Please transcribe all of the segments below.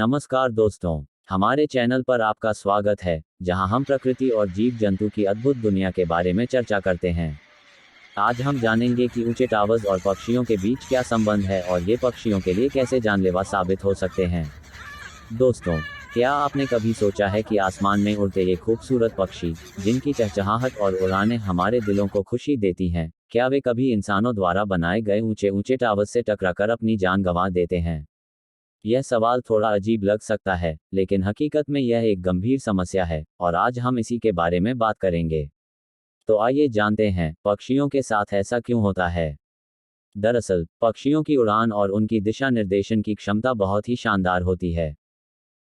नमस्कार दोस्तों, हमारे चैनल पर आपका स्वागत है, जहां हम प्रकृति और जीव जंतु की अद्भुत दुनिया के बारे में चर्चा करते हैं। आज हम जानेंगे कि ऊंचे टावर्स और पक्षियों के बीच क्या संबंध है और ये पक्षियों के लिए कैसे जानलेवा साबित हो सकते हैं। दोस्तों, क्या आपने कभी सोचा है कि आसमान में उड़ते ये खूबसूरत पक्षी, जिनकी चहचहाहट और उड़ानें हमारे दिलों को खुशी देती हैं, क्या वे कभी इंसानों द्वारा बनाए गए ऊंचे ऊंचे टावर्स से टकराकर अपनी जान गंवा देते हैं? यह सवाल थोड़ा अजीब लग सकता है, लेकिन हकीकत में यह एक गंभीर समस्या है और आज हम इसी के बारे में बात करेंगे। तो आइए जानते हैं, पक्षियों के साथ ऐसा क्यों होता है। दरअसल, पक्षियों की उड़ान और उनकी दिशा निर्देशन की क्षमता बहुत ही शानदार होती है।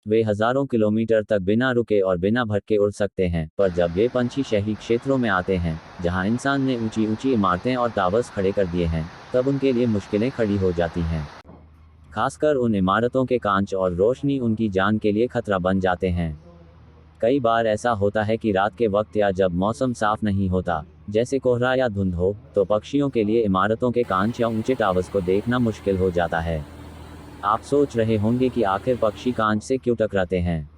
वे हजारों किलोमीटर तक बिना रुके और बिना भटके उड़ सकते हैं, पर जब ये पंछी शहरी क्षेत्रों में आते हैं, जहां इंसान ने ऊंची ऊंची इमारतें और टावर्स खड़े कर दिए हैं, तब उनके लिए मुश्किलें खड़ी हो जाती हैं। खासकर उन इमारतों के कांच और रोशनी उनकी जान के लिए खतरा बन जाते हैं। कई बार ऐसा होता है कि रात के वक्त या जब मौसम साफ नहीं होता, जैसे कोहरा या धुंध हो, तो पक्षियों के लिए इमारतों के कांच या ऊंचे टावर्स को देखना मुश्किल हो जाता है। आप सोच रहे होंगे कि आखिर पक्षी कांच से क्यों टकराते हैं।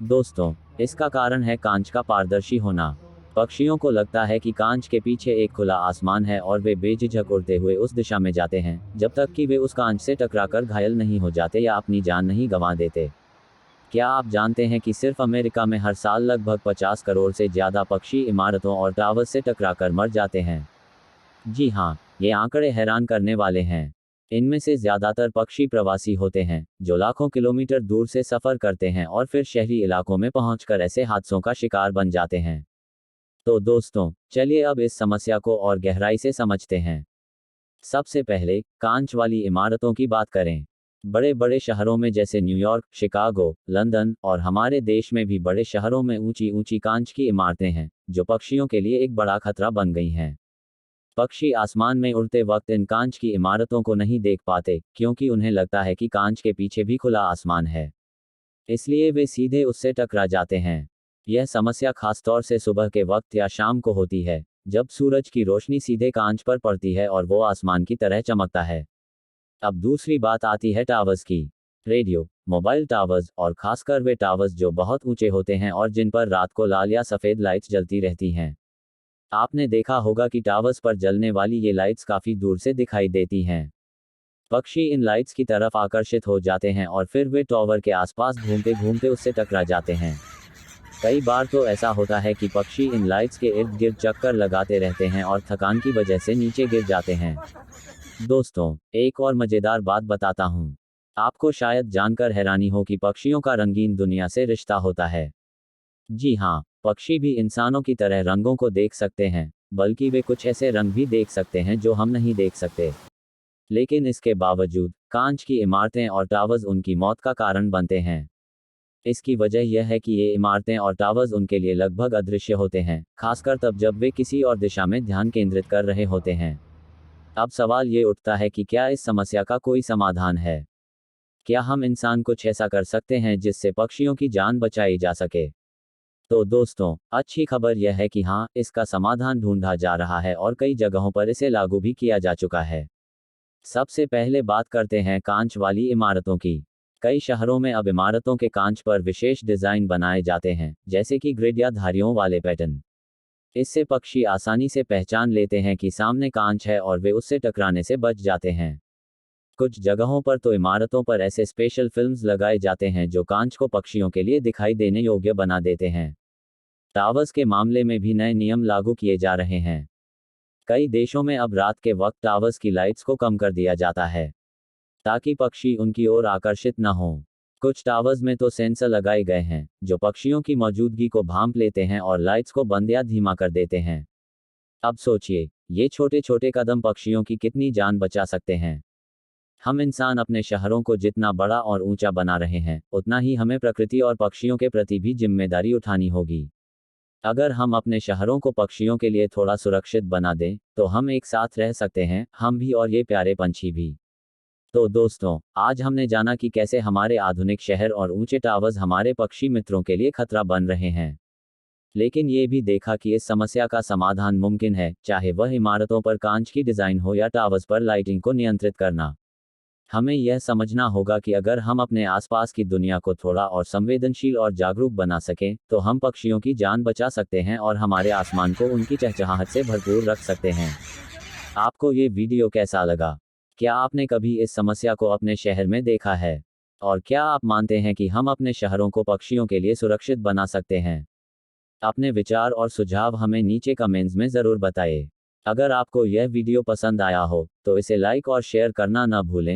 दोस्तों, इसका कारण है कांच का पारदर्शी होना। पक्षियों को लगता है कि कांच के पीछे एक खुला आसमान है और वे बेझिझक उड़ते हुए उस दिशा में जाते हैं, जब तक कि वे उस कांच से टकराकर घायल नहीं हो जाते या अपनी जान नहीं गंवा देते। क्या आप जानते हैं कि सिर्फ अमेरिका में हर साल लगभग 50 करोड़ से ज़्यादा पक्षी इमारतों और टावर्स से टकराकर मर जाते हैं? जी हाँ, ये आंकड़े हैरान करने वाले हैं। इनमें से ज़्यादातर पक्षी प्रवासी होते हैं, जो लाखों किलोमीटर दूर से सफ़र करते हैं और फिर शहरी इलाकों में पहुंचकर ऐसे हादसों का शिकार बन जाते हैं। तो दोस्तों, चलिए अब इस समस्या को और गहराई से समझते हैं। सबसे पहले, कांच वाली इमारतों की बात करें। बड़े बड़े शहरों में जैसे न्यूयॉर्क, शिकागो, लंदन और हमारे देश में भी बड़े शहरों में ऊंची ऊंची कांच की इमारतें हैं, जो पक्षियों के लिए एक बड़ा खतरा बन गई हैं। पक्षी आसमान में उड़ते वक्त इन कांच की इमारतों को नहीं देख पाते, क्योंकि उन्हें लगता है कि कांच के पीछे भी खुला आसमान है। इसलिए वे सीधे उससे टकरा जाते हैं। यह समस्या खासतौर से सुबह के वक्त या शाम को होती है, जब सूरज की रोशनी सीधे कांच पर पड़ती है और वो आसमान की तरह चमकता है। अब दूसरी बात आती है टावर्स की। रेडियो, मोबाइल टावर्स और खासकर वे टावर्स जो बहुत ऊंचे होते हैं और जिन पर रात को लाल या सफ़ेद लाइट्स जलती रहती हैं। आपने देखा होगा कि टावर्स पर जलने वाली ये लाइट्स काफ़ी दूर से दिखाई देती हैं। पक्षी इन लाइट्स की तरफ आकर्षित हो जाते हैं और फिर वे टावर के आसपास घूमते घूमते उससे टकरा जाते हैं। कई बार तो ऐसा होता है कि पक्षी इन लाइट्स के इर्द गिर्द चक्कर लगाते रहते हैं और थकान की वजह से नीचे गिर जाते हैं। दोस्तों, एक और मज़ेदार बात बताता हूँ। आपको शायद जानकर हैरानी हो कि पक्षियों का रंगीन दुनिया से रिश्ता होता है। जी हाँ, पक्षी भी इंसानों की तरह रंगों को देख सकते हैं, बल्कि वे कुछ ऐसे रंग भी देख सकते हैं जो हम नहीं देख सकते। लेकिन इसके बावजूद, कांच की इमारतें और टावर्स उनकी मौत का कारण बनते हैं। इसकी वजह यह है कि ये इमारतें और टावर्स उनके लिए लगभग अदृश्य होते हैं, खासकर तब जब वे किसी और दिशा में ध्यान केंद्रित कर रहे होते हैं। अब सवाल ये उठता है कि क्या इस समस्या का कोई समाधान है? क्या हम इंसान कुछ ऐसा कर सकते हैं जिससे पक्षियों की जान बचाई जा सके? तो दोस्तों, अच्छी खबर यह है कि हाँ, इसका समाधान ढूंढा जा रहा है और कई जगहों पर इसे लागू भी किया जा चुका है। सबसे पहले बात करते हैं कांच वाली इमारतों की। कई शहरों में अब इमारतों के कांच पर विशेष डिजाइन बनाए जाते हैं, जैसे कि ग्रिड या धारियों वाले पैटर्न। इससे पक्षी आसानी से पहचान लेते हैं कि सामने कांच है और वे उससे टकराने से बच जाते हैं। कुछ जगहों पर तो इमारतों पर ऐसे स्पेशल फिल्म्स लगाए जाते हैं जो कांच को पक्षियों के लिए दिखाई देने योग्य बना देते हैं। टावर्स के मामले में भी नए नियम लागू किए जा रहे हैं। कई देशों में अब रात के वक्त टावर्स की लाइट्स को कम कर दिया जाता है, ताकि पक्षी उनकी ओर आकर्षित न हों। कुछ टावर्स में तो सेंसर लगाए गए हैं, जो पक्षियों की मौजूदगी को भांप लेते हैं और लाइट्स को बंद या धीमा कर देते हैं। अब सोचिए, ये छोटे छोटे कदम पक्षियों की कितनी जान बचा सकते हैं। हम इंसान अपने शहरों को जितना बड़ा और ऊंचा बना रहे हैं, उतना ही हमें प्रकृति और पक्षियों के प्रति भी जिम्मेदारी उठानी होगी। अगर हम अपने शहरों को पक्षियों के लिए थोड़ा सुरक्षित बना दें, तो हम एक साथ रह सकते हैं, हम भी और ये प्यारे पंछी भी। तो दोस्तों, आज हमने जाना कि कैसे हमारे आधुनिक शहर और ऊंचे टावर्स हमारे पक्षी मित्रों के लिए खतरा बन रहे हैं। लेकिन ये भी देखा कि इस समस्या का समाधान मुमकिन है, चाहे वह इमारतों पर कांच की डिजाइन हो या टावर्स पर लाइटिंग को नियंत्रित करना। हमें यह समझना होगा कि अगर हम अपने आसपास की दुनिया को थोड़ा और संवेदनशील और जागरूक बना सकें, तो हम पक्षियों की जान बचा सकते हैं और हमारे आसमान को उनकी चहचहाहट से भरपूर रख सकते हैं। आपको ये वीडियो कैसा लगा? क्या आपने कभी इस समस्या को अपने शहर में देखा है? और क्या आप मानते हैं कि हम अपने शहरों को पक्षियों के लिए सुरक्षित बना सकते हैं? अपने विचार और सुझाव हमें नीचे कमेंट्स में ज़रूर बताएं। अगर आपको यह वीडियो पसंद आया हो, तो इसे लाइक और शेयर करना न भूलें,